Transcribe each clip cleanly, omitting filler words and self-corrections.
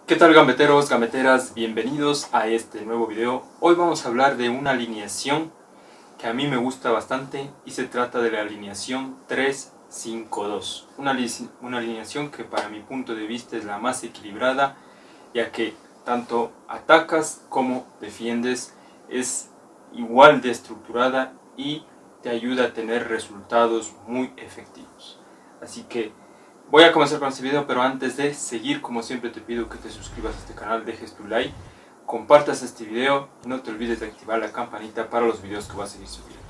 ¿Qué tal, gambeteros, gambeteras? Bienvenidos a este nuevo video. Hoy vamos a hablar de una alineación que a mí me gusta bastante y se trata de la alineación 3-5-2. Una alineación que para mi punto de vista es la más equilibrada, ya que tanto atacas como defiendes, es igual de estructurada y te ayuda a tener resultados muy efectivos. Así que voy a comenzar con este video, pero antes de seguir, como siempre te pido que te suscribas a este canal, dejes tu like, compartas este video y no te olvides de activar la campanita para los videos que vas a seguir subiendo.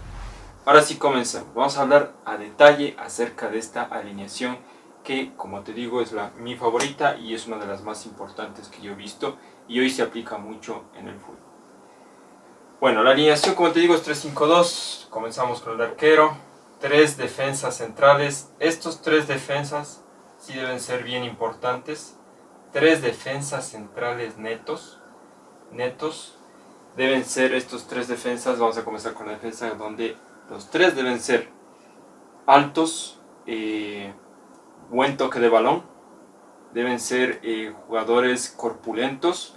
Ahora sí comenzamos, vamos a hablar a detalle acerca de esta alineación que, como te digo, es mi favorita y es una de las más importantes que yo he visto y hoy se aplica mucho en el fútbol. Bueno, la alineación, como te digo, es 3-5-2, comenzamos con el arquero, 3 defensas centrales. Estos 3 defensas sí deben ser bien importantes. 3 defensas centrales netos. Deben ser estos 3 defensas. Vamos a comenzar con la defensa donde los 3 deben ser altos, buen toque de balón. Deben ser jugadores corpulentos.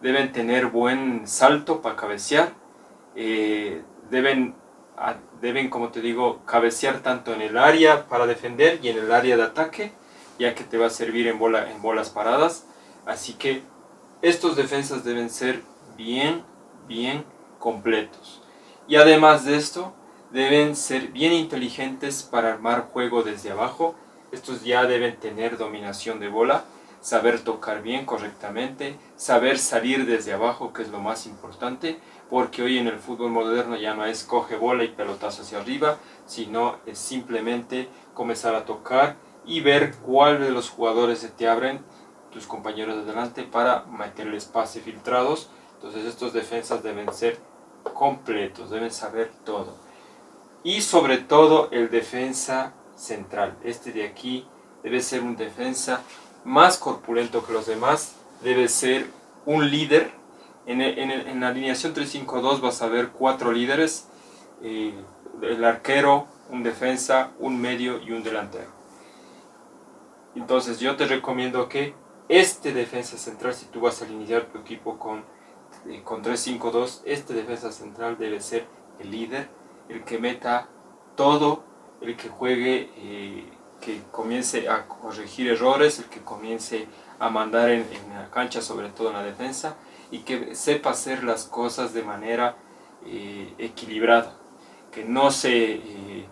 Deben tener buen salto para cabecear. Deben, como te digo, cabecear tanto en el área para defender y en el área de ataque, ya que te va a servir en bolas paradas. Así que estos defensas deben ser bien completos. Y además de esto, deben ser bien inteligentes para armar juego desde abajo. Estos ya deben tener dominación de bola, saber tocar bien, correctamente, saber salir desde abajo, que es lo más importante, porque hoy en el fútbol moderno ya no es coge bola y pelotazo hacia arriba, sino es simplemente comenzar a tocar y ver cuál de los jugadores se te abren, tus compañeros de delante, para meterles pases filtrados. Entonces estos defensas deben ser completos, deben saber todo. Y sobre todo el defensa central, este de aquí debe ser un defensa más corpulento que los demás, debe ser un líder. En la alineación 3-5-2 vas a ver 4 líderes, el arquero, un defensa, un medio y un delantero. Entonces yo te recomiendo que este defensa central, si tú vas a iniciar tu equipo con 3-5-2, este defensa central debe ser el líder, el que meta todo, el que juegue, que comience a corregir errores, el que comience a mandar en la cancha, sobre todo en la defensa, y que sepa hacer las cosas de manera equilibrada, que no se,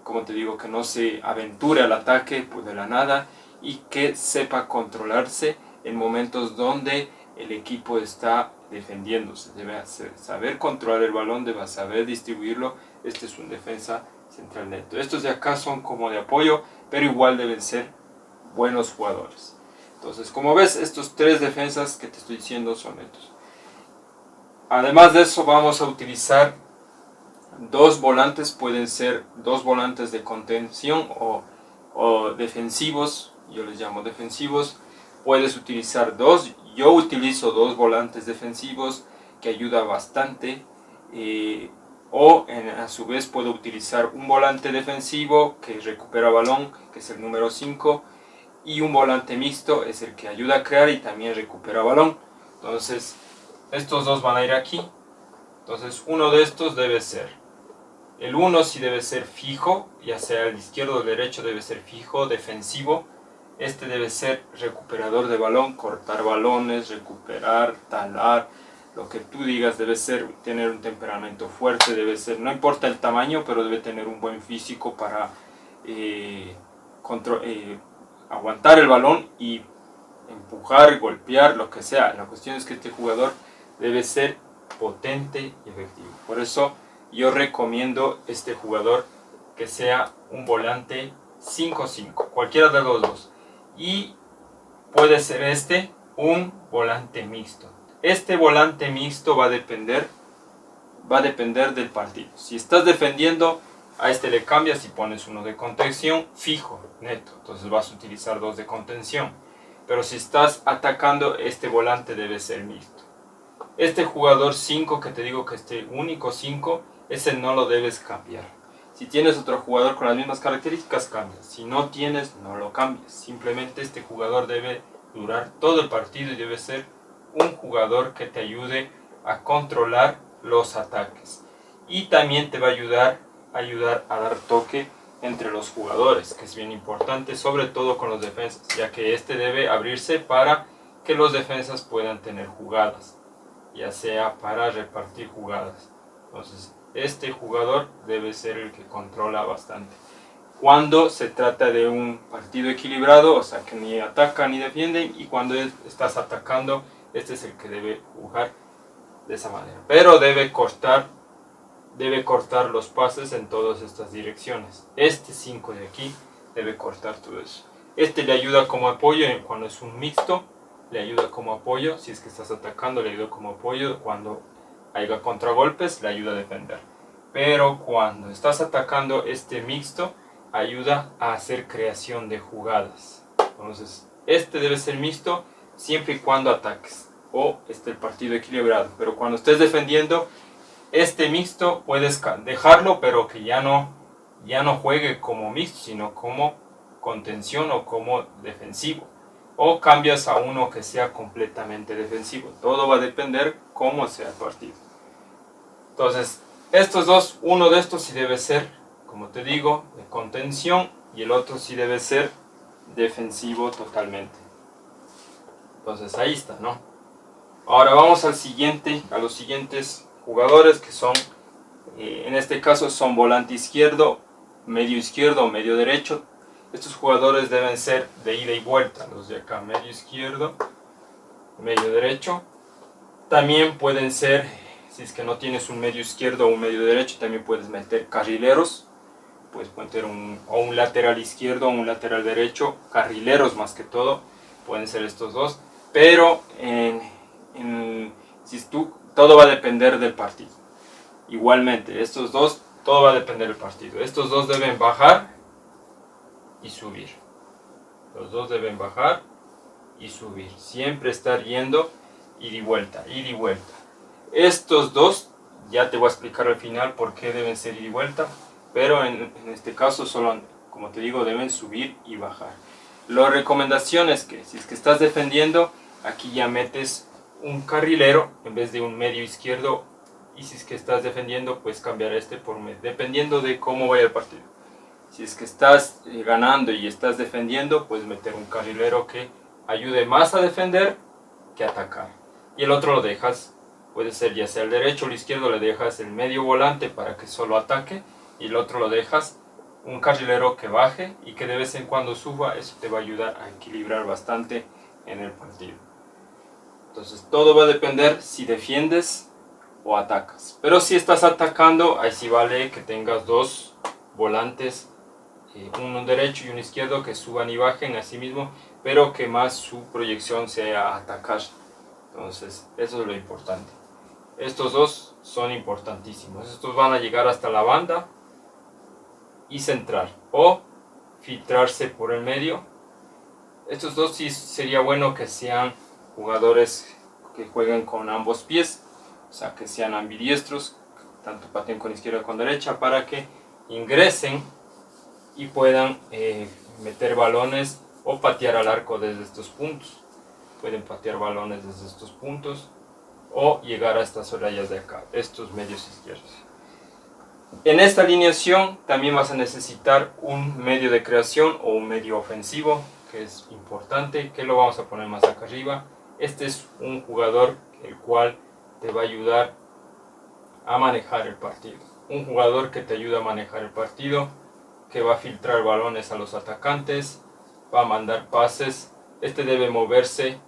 como te digo, que no se aventure al ataque pues de la nada, y que sepa controlarse en momentos donde el equipo está defendiéndose. Debe saber controlar el balón, debe saber distribuirlo. Este es un defensa central neto. Estos de acá son como de apoyo, pero igual deben ser buenos jugadores. Entonces, como ves, estos 3 defensas que te estoy diciendo son netos. Además de eso, vamos a utilizar 2 volantes. Pueden ser 2 volantes de contención o defensivos. Yo les llamo defensivos. Puedes utilizar 2. Yo utilizo 2 volantes defensivos, que ayuda bastante. A su vez puedo utilizar un volante defensivo que recupera balón, que es el número 5, y un volante mixto es el que ayuda a crear y también recupera balón. Entonces estos 2 van a ir aquí. Entonces uno de estos debe ser, el 1 sí debe ser fijo, ya sea el izquierdo o el derecho, debe ser fijo, defensivo. Este debe ser recuperador de balón, cortar balones, recuperar, talar, lo que tú digas. Debe ser, tener un temperamento fuerte, debe ser, no importa el tamaño, pero debe tener un buen físico para aguantar el balón y empujar, golpear, lo que sea. La cuestión es que este jugador debe ser potente y efectivo. Por eso yo recomiendo este jugador que sea un volante 5-5, cualquiera de los dos. Y puede ser un volante mixto. Este volante mixto va a depender del partido. Si estás defendiendo, a este le cambias y pones uno de contención fijo, neto. Entonces vas a utilizar 2 de contención. Pero si estás atacando, este volante debe ser mixto. Este jugador 5 que te digo, que este único 5, ese no lo debes cambiar. Si tienes otro jugador con las mismas características, cambias. Si no tienes, no lo cambies. Simplemente este jugador debe durar todo el partido y debe ser un jugador que te ayude a controlar los ataques. Y también te va a ayudar a dar toque entre los jugadores, que es bien importante, sobre todo con los defensas, ya que este debe abrirse para que los defensas puedan tener jugadas, ya sea para repartir jugadas. Entonces, este jugador debe ser el que controla bastante. Cuando se trata de un partido equilibrado, o sea que ni atacan ni defienden, y cuando estás atacando, este es el que debe jugar de esa manera. Pero debe cortar los pases en todas estas direcciones. Este 5 de aquí debe cortar todo eso. Este le ayuda como apoyo cuando es un mixto, le ayuda como apoyo, si es que estás atacando le ayuda como apoyo, cuando haya contragolpes le ayuda a defender. Pero cuando estás atacando, este mixto ayuda a hacer creación de jugadas. Entonces, este debe ser mixto siempre y cuando ataques o esté el partido equilibrado. Pero cuando estés defendiendo, este mixto puedes dejarlo, pero que ya no juegue como mixto, sino como contención o como defensivo. O cambias a uno que sea completamente defensivo. Todo va a depender cómo sea el partido. Entonces, estos dos, uno de estos sí debe ser, como te digo, de contención, y el otro sí debe ser defensivo totalmente. Entonces ahí está, ¿no? Ahora vamos a los siguientes jugadores, que son, en este caso son volante izquierdo o medio derecho. Estos jugadores deben ser de ida y vuelta, los de acá, medio izquierdo, medio derecho. También pueden ser, si es que no tienes un medio izquierdo o un medio derecho, también puedes meter carrileros. Puedes meter un lateral izquierdo o un lateral derecho, carrileros más que todo, pueden ser estos dos. Pero todo va a depender del partido. Igualmente, estos dos, todo va a depender del partido. Estos dos deben bajar y subir. Los dos deben bajar y subir. Siempre estar yendo ida y vuelta, ida y vuelta. Estos dos, ya te voy a explicar al final por qué deben ser ida y vuelta. Pero en este caso solo, como te digo, deben subir y bajar. La recomendación es que si es que estás defendiendo, aquí ya metes un carrilero en vez de un medio izquierdo, y si es que estás defendiendo, pues cambiar este por medio, dependiendo de cómo vaya el partido. Si es que estás ganando y estás defendiendo, puedes meter un carrilero que ayude más a defender que a atacar. Y el otro lo dejas, puede ser ya sea el derecho o el izquierdo, le dejas el medio volante para que solo ataque, y el otro lo dejas un carrilero que baje y que de vez en cuando suba. Eso te va a ayudar a equilibrar bastante en el partido. Entonces todo va a depender si defiendes o atacas. Pero si estás atacando, ahí sí vale que tengas dos volantes, uno derecho y uno izquierdo, que suban y bajen así mismo, pero que más su proyección sea atacar. Entonces eso es lo importante. Estos dos son importantísimos. Estos van a llegar hasta la banda y centrar o filtrarse por el medio. Estos dos sí sería bueno que sean jugadores que jueguen con ambos pies, o sea que sean ambidiestros, tanto pateen con izquierda como con derecha, para que ingresen y puedan meter balones o patear al arco desde estos puntos. Pueden patear balones desde estos puntos o llegar a estas rayas de acá, estos medios izquierdos. En esta alineación también vas a necesitar un medio de creación o un medio ofensivo, que es importante, que lo vamos a poner más acá arriba. Este es un jugador el cual te va a ayudar a manejar el partido. Un jugador que te ayuda a manejar el partido, que va a filtrar balones a los atacantes, va a mandar pases. Este debe moverse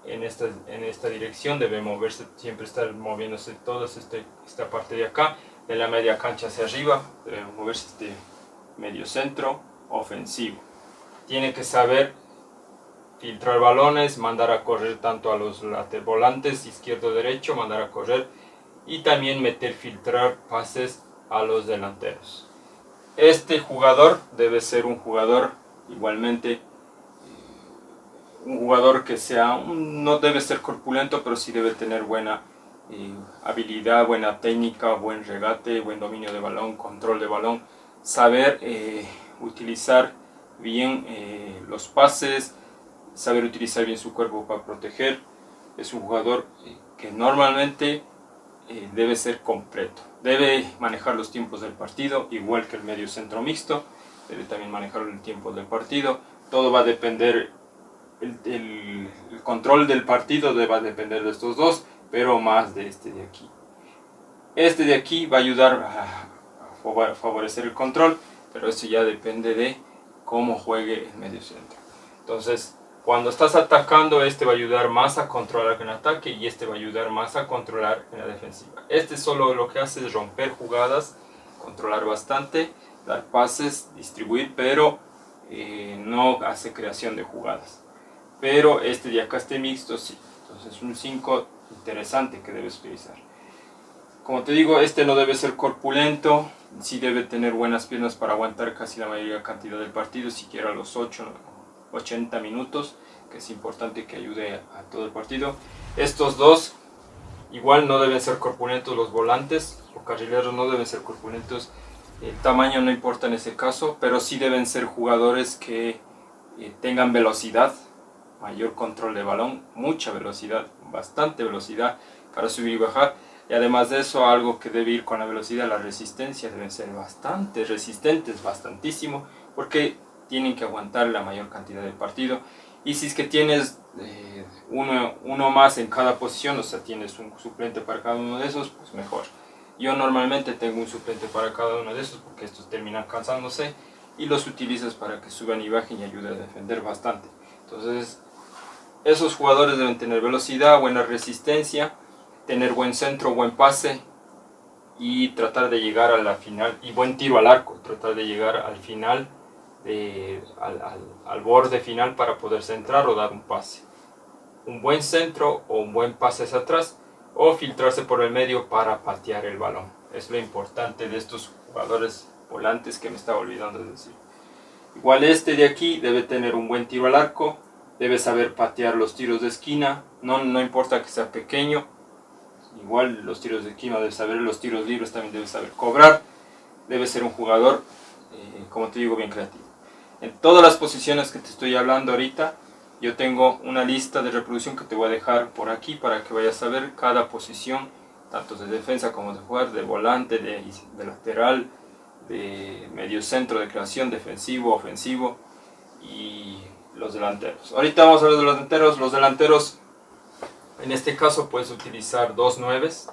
en esta dirección, debe moverse, siempre estar moviéndose toda esta parte de acá, de la media cancha hacia arriba, debe moverse este medio centro ofensivo. Tiene que saber filtrar balones, mandar a correr tanto a los volantes izquierdo derecho, mandar a correr, y también filtrar pases a los delanteros. Este jugador debe ser un jugador igualmente, un jugador que no debe ser corpulento, pero sí debe tener buena habilidad, buena técnica, buen regate, buen dominio de balón, control de balón, saber utilizar bien los pases, saber utilizar bien su cuerpo para proteger. Es un jugador que normalmente debe ser completo. Debe manejar los tiempos del partido, igual que el medio centro mixto. Debe también manejar el tiempo del partido. Todo va a depender, el control del partido va a depender de estos dos, pero más de este de aquí. Este de aquí va a ayudar a favorecer el control, pero eso ya depende de cómo juegue el medio centro. Entonces, cuando estás atacando, este va a ayudar más a controlar en ataque y este va a ayudar más a controlar en la defensiva. Este solo lo que hace es romper jugadas, controlar bastante, dar pases, distribuir, pero no hace creación de jugadas. Pero este de acá, este mixto, sí. Entonces es un 5 interesante que debes utilizar. Como te digo, este no debe ser corpulento, sí debe tener buenas piernas para aguantar casi la mayoría cantidad del partido, siquiera los 80 minutos, que es importante que ayude a todo el partido. Estos dos igual no deben ser corpulentos, los volantes o carrileros no deben ser corpulentos. El tamaño no importa en ese caso, pero sí deben ser jugadores que tengan velocidad, mayor control de balón, mucha velocidad, bastante velocidad para subir y bajar. Y además de eso, algo que debe ir con la velocidad, la resistencia, deben ser bastante resistentes, bastantísimo, porque tienen que aguantar la mayor cantidad del partido. Y si es que tienes uno más en cada posición, o sea, tienes un suplente para cada uno de esos, pues mejor. Yo normalmente tengo un suplente para cada uno de esos, porque estos terminan cansándose, y los utilizas para que suban y bajen y ayuden a defender bastante. Entonces, esos jugadores deben tener velocidad, buena resistencia, tener buen centro, buen pase y tratar de llegar a la final, y buen tiro al arco, tratar de llegar al final, al borde final para poder centrar o dar un pase. Un buen centro o un buen pase hacia atrás o filtrarse por el medio para patear el balón. Es lo importante de estos jugadores volantes que me estaba olvidando de decir. Igual este de aquí debe tener un buen tiro al arco, debe saber patear los tiros de esquina, no importa que sea pequeño. Igual los tiros de esquina debe saber, los tiros libres también debe saber cobrar. Debe ser un jugador, como te digo, bien creativo. En todas las posiciones que te estoy hablando ahorita, yo tengo una lista de reproducción que te voy a dejar por aquí para que vayas a ver cada posición, tanto de defensa como de jugar, de volante, de lateral, de medio centro, de creación, defensivo, ofensivo y los delanteros. Ahorita vamos a ver de los delanteros. Los delanteros, en este caso puedes utilizar dos nueves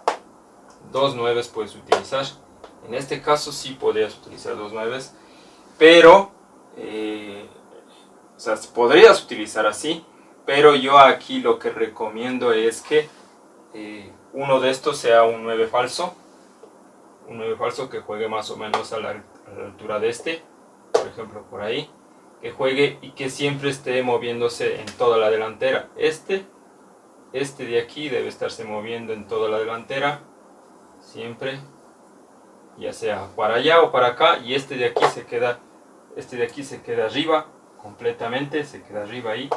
puedes utilizar. En este caso sí podrías utilizar dos nueves, pero o sea, podrías utilizar así, pero yo aquí lo que recomiendo es que uno de estos sea un 9 falso, que juegue más o menos a la altura de este, por ejemplo por ahí, que juegue y que siempre esté moviéndose en toda la delantera. Este de aquí debe estarse moviendo en toda la delantera, siempre, ya sea para allá o para acá, y este de aquí se queda arriba, completamente, se queda arriba ahí.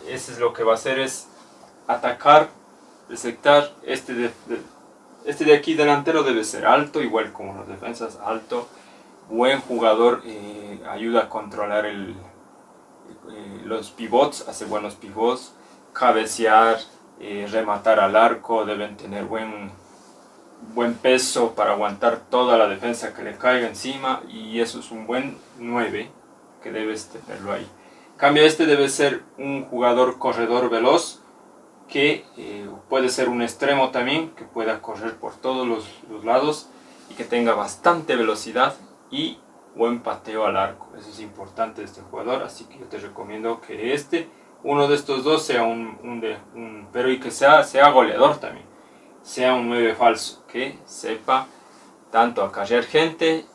Ese es lo que va a hacer, es atacar, receptar. Este de aquí delantero debe ser alto, igual como las defensas, alto, buen jugador, ayuda a controlar los pivots, hace buenos pivots, cabecear, rematar al arco, deben tener buen peso para aguantar toda la defensa que le caiga encima, y eso es un buen 9 que debes tenerlo ahí. En cambio, este debe ser un jugador corredor veloz, que puede ser un extremo también, que pueda correr por todos los lados y que tenga bastante velocidad y buen pateo al arco. Eso es importante de este jugador, así que yo te recomiendo que uno de estos dos sea pero y que sea goleador también, sea un 9 falso, que sepa tanto acarrear gente,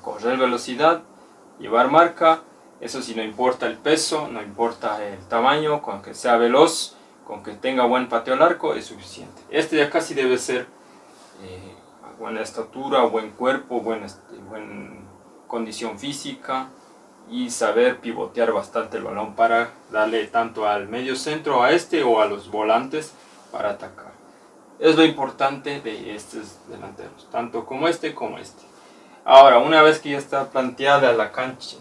correr velocidad, llevar marca. Eso sí, no importa el peso, no importa el tamaño, con que sea veloz, con que tenga buen pateo al arco es suficiente. Este de acá sí debe ser buena estatura, buen cuerpo, buena condición física y saber pivotear bastante el balón para darle tanto al medio centro, a este o a los volantes para atacar. Es lo importante de estos delanteros, tanto como este como este. Ahora, una vez que ya está planteada la cancha,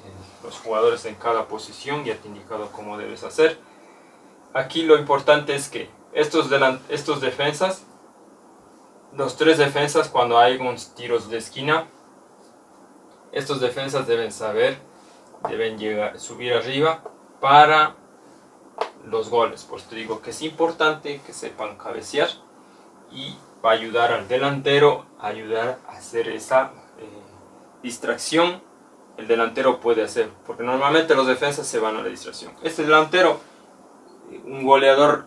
los jugadores en cada posición, ya te he indicado cómo debes hacer. Aquí lo importante es que estos defensas, los tres defensas, cuando hay unos tiros de esquina, estos defensas deben subir arriba para los goles. Por eso te digo que es importante que sepan cabecear, y va a ayudar al delantero a hacer esa distracción. El delantero puede hacer, porque normalmente los defensas se van a la distracción. Este delantero, un goleador,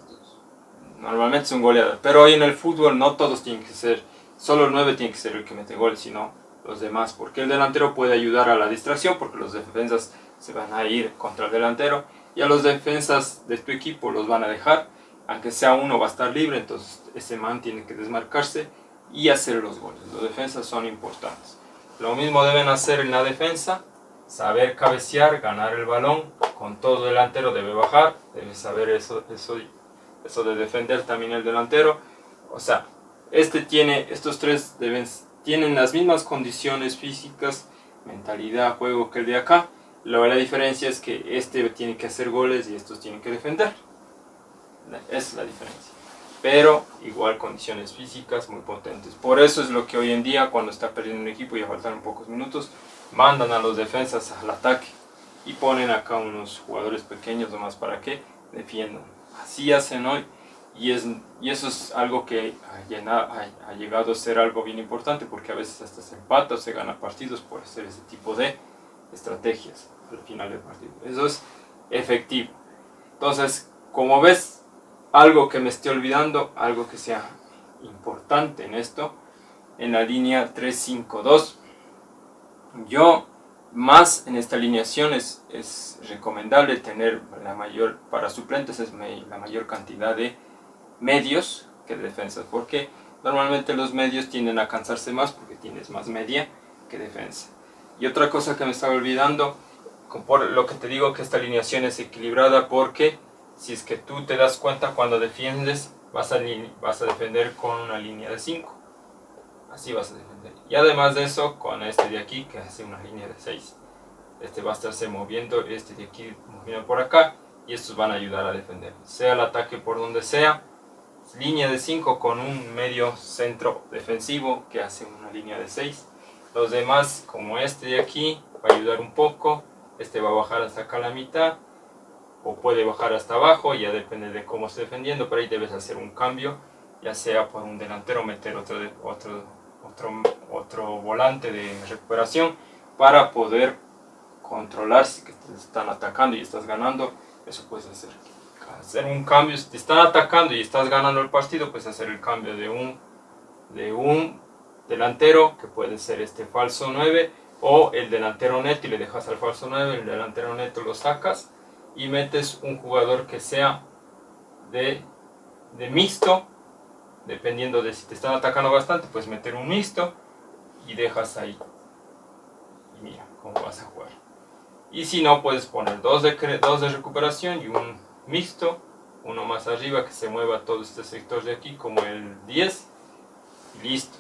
normalmente es un goleador, pero hoy en el fútbol no todos tienen que ser, solo el 9 tiene que ser el que mete goles, sino los demás, porque el delantero puede ayudar a la distracción, porque los defensas se van a ir contra el delantero, y a los defensas de tu equipo los van a dejar, aunque sea uno va a estar libre, entonces ese man tiene que desmarcarse y hacer los goles. Los defensas son importantes. Lo mismo deben hacer en la defensa, saber cabecear, ganar el balón, con todo delantero debe bajar, debe saber eso de defender también el delantero. O sea, estos tres tienen las mismas condiciones físicas, mentalidad, juego que el de acá. La diferencia es que este tiene que hacer goles y estos tienen que defender. Esa es la diferencia. Pero igual condiciones físicas muy potentes. Por eso es lo que hoy en día, cuando está perdiendo un equipo y ya faltan pocos minutos, mandan a los defensas al ataque y ponen acá unos jugadores pequeños nomás para que defiendan. Así hacen hoy, y eso es algo que ha llegado a ser algo bien importante, porque a veces hasta se empata o se gana partidos por hacer ese tipo de estrategias al final del partido. Eso es efectivo. Entonces, como ves, algo que me esté olvidando, algo que sea importante en esto, en la línea 3-5-2, yo más en esta alineación es recomendable tener para suplentes la mayor cantidad de medios que de defensas, porque normalmente los medios tienden a cansarse más porque tienes más media que defensa. Y otra cosa que me estaba olvidando, por lo que te digo que esta alineación es equilibrada, porque si es que tú te das cuenta, cuando defiendes vas a defender con una línea de 5, así vas a defender, y además de eso con este de aquí que hace una línea de 6, este va a estarse moviendo, este de aquí moviendo por acá, y estos van a ayudar a defender, sea el ataque por donde sea. Línea de 5 con un medio centro defensivo que hace una línea de 6. Los demás, como este de aquí, va a ayudar un poco. Este va a bajar hasta acá a la mitad, o puede bajar hasta abajo, ya depende de cómo esté defendiendo, pero ahí debes hacer un cambio, ya sea por un delantero, meter otro volante de recuperación para poder controlar si te están atacando y estás ganando. Eso puedes hacer un cambio. Si te están atacando y estás ganando el partido, pues hacer el cambio de un delantero, que puede ser este falso 9, o el delantero neto, y le dejas al falso 9, el delantero neto lo sacas y metes un jugador que sea de mixto, dependiendo de si te están atacando bastante, pues meter un mixto y dejas ahí, y mira cómo vas a jugar. Y si no, puedes poner dos de recuperación y un mixto, uno más arriba que se mueva todo este sector de aquí como el 10, y listo.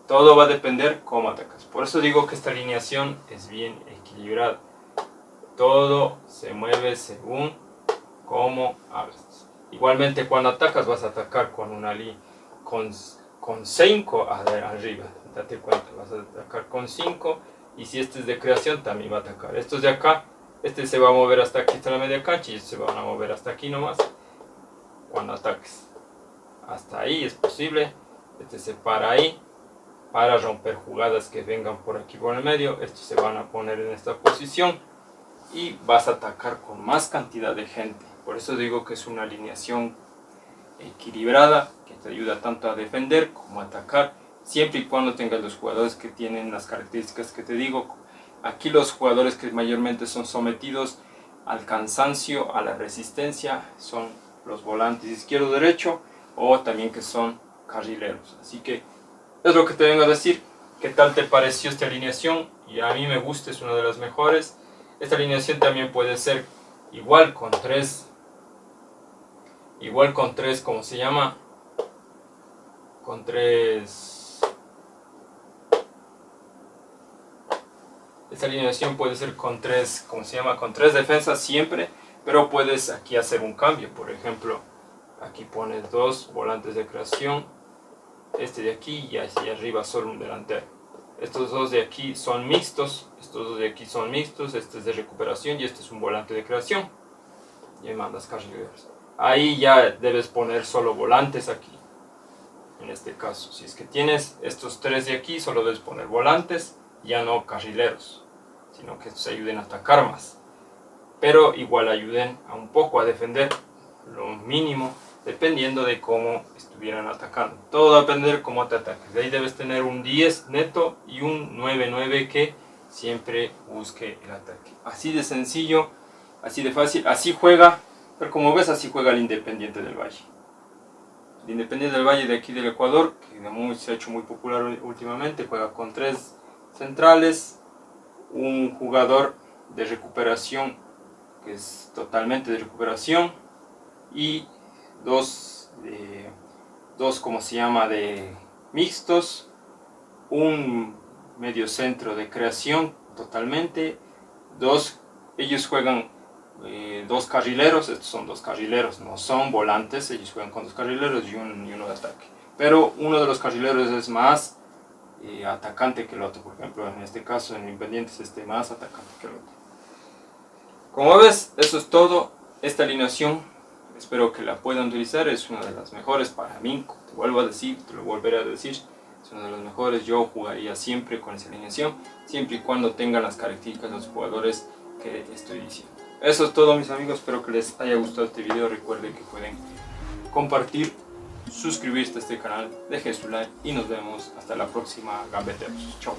Todo va a depender cómo atacas. Por eso digo que esta alineación es bien equilibrada. Todo se mueve según cómo hagas. Igualmente, cuando atacas vas a atacar con una con 5 arriba. Date cuenta, vas a atacar con 5. Y si este es de creación, también va a atacar. Estos de acá, este se va a mover hasta aquí, hasta la media cancha, y se van a mover hasta aquí nomás cuando ataques. Hasta ahí es posible. Este se para ahí para romper jugadas que vengan por aquí por el medio. Estos se van a poner en esta posición y vas a atacar con más cantidad de gente. Por eso digo que es una alineación equilibrada que te ayuda tanto a defender como a atacar, siempre y cuando tengas los jugadores que tienen las características que te digo. Aquí los jugadores que mayormente son sometidos al cansancio, a la resistencia, son los volantes izquierdo-derecho, o también que son carrileros. Así que es lo que te vengo a decir. ¿Qué tal te pareció esta alineación? Y a mí me gusta, es una de las mejores. Esta alineación también puede ser igual con tres, ¿cómo se llama? Con tres Esta alineación puede ser con tres, ¿cómo se llama? Con tres defensas siempre, pero puedes aquí hacer un cambio. Por ejemplo, aquí pones dos volantes de creación, este de aquí y hacia arriba solo un delantero. Estos dos de aquí son mixtos, estos dos de aquí son mixtos, este es de recuperación y este es un volante de creación. Y ahí mandas carrileros. Ahí ya debes poner solo volantes aquí. En este caso, si es que tienes estos tres de aquí, solo debes poner volantes, ya no carrileros, sino que estos ayuden a atacar más. Pero igual ayuden a un poco a defender lo mínimo, dependiendo de cómo estuvieran atacando. Todo va a depender cómo te ataques. De ahí debes tener un 10 neto y un 9-9 que siempre busque el ataque. Así de sencillo, así de fácil, así juega, pero como ves así juega el Independiente del Valle. El Independiente del Valle de aquí del Ecuador, que se ha hecho muy popular últimamente, juega con tres centrales, un jugador de recuperación, que es totalmente de recuperación, y dos como se llama, de mixtos, un medio centro de creación totalmente, ellos juegan dos carrileros, estos son dos carrileros, no son volantes, ellos juegan con dos carrileros y uno de ataque. Pero uno de los carrileros es más atacante que el otro, por ejemplo, en este caso en Independientes es más atacante que el otro. Como ves, eso es todo. Esta alineación, espero que la puedan utilizar, es una de las mejores para mí, te vuelvo a decir, te lo volveré a decir. Es una de las mejores, yo jugaría siempre con esa alineación, siempre y cuando tengan las características de los jugadores que estoy diciendo. Eso es todo, mis amigos, espero que les haya gustado este video. Recuerden que pueden compartir, suscribirse a este canal, dejen su like y nos vemos hasta la próxima, gambeteros. Chao.